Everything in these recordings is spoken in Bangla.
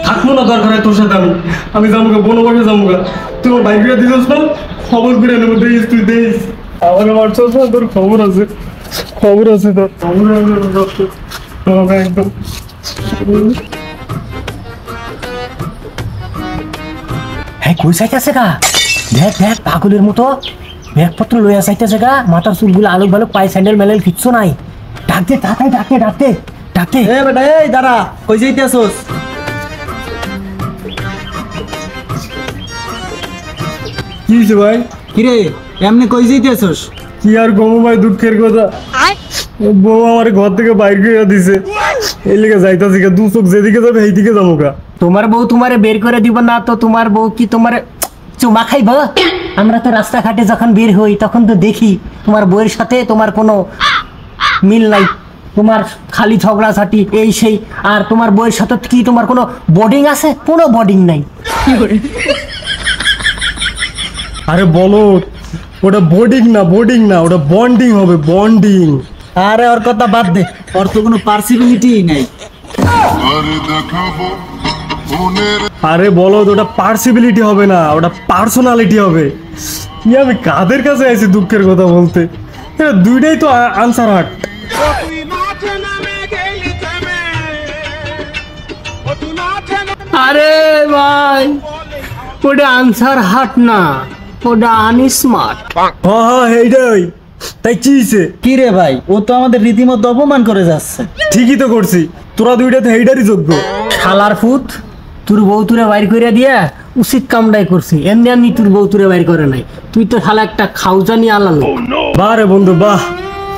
থাকবো না দরকার হয় তোর সাথে আমি যাবো বনবাসে যাবো তুই আমার বাইক দিস না খবর করে নেবো দিস তুই দিস আমার মারছস না তোর খবর আছে তোর খবর আছে একদম হ্যাঁ কই যাইতেছে গা দেখ পাগলের মতো ব্যাগপত্র লইয়া যাইতেছে গা মাথার চুলগুলো আলোক ভালো পায়ে স্যান্ডেল মেলেল কিচ্ছু নাই ডাকতে তাড়াতাড়ি ডাকতে এ বেটা এই দাঁড়া কই যাইতেছস কি হয়েছে ভাই কিরে এমনি কই যাইতেছস কি আর গমু ভাই দুঃখের কথা বউ আমার ঘর থেকে বাইর করে দিছে এই লেগে যাইতাছি দু চোখ যেদিকে যাবে সেইদিকে যাবো গা তোমার বউ তোমারে বের করে দিব না তো তোমার বউ কি তোমার চুমা খাইব আমরা তো রাস্তাঘাটে যখন বের হই তখন তো দেখি তোমার বউয়ের সাথে তোমার কোনো মিল নাই তোমার খালি ঝগড়াঝাটি এই সেই আর তোমার বউয়ের সাথে কি তোমার কোনো বোর্ডিং আছে কোনো বোর্ডিং নাই আরে বলো ওটা বোর্ডিং না ওটা বন্ডিং হবে বন্ডিং আরে ওর কথা বাদ দে ওর তো কোনো পার্সিবিলিটি নাই আরে বলো ওটা পার্সিবিলিটি হবে না ওটা পার্সোনালিটি হবে কি আমি কাদের কাছে আইছি দুঃখের কথা বলতে এটা দুইটাই তো আনসার হাট আরে ভাই ওটা আনসার হাট না ওটা আনস্মার্ট হ্যাঁ এইটাই তাই কি হইছে কি রে ভাই ও তো আমাদের রীতিমতো অপমান করে যাচ্ছে ঠিকই তো করছি তোরা দুইটাতে এইটারই যোগ্য শালার ফুত তোর বউ তুরে বাইর করে দিয়া উচিত কামটাই করছি এমনি তোর বউ তুরে বাইর করে নাই তুই তো শালা একটা খাউজানি আলালো বাহ রে বন্ধু বাহ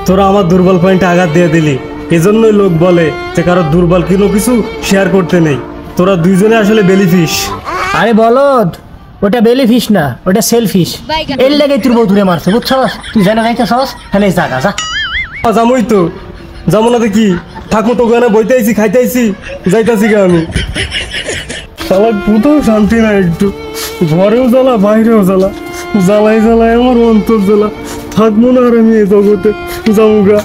তোরা আমার দুর্বল পয়েন্টে আঘাত দিয়ে দিলি এজন্যই লোক বলে যে কারো দুর্বল কোনো কিছু শেয়ার করতে নেই তোরা দুইজনে আসলে বেলিফিশ আরে বলদ ওটা বেলিফিশ না ওটা সেলফিশ এর লাগে তোর বউ তুরে মারছে বুঝছস তুই জানা যাইতেছস তাহলে জাগা যা যামই তো যাবো না দেখি ঠাকুর তো গানে বইতে আইছি খাইতে আইছি যাইতাছি গা আমি শালা কোথাও শান্তি না একটু ঘরেও জ্বালা বাইরেও জ্বালাই আমার অন্তর জ্বালা থাকবো না আর আমি এই জগতে যাবো গা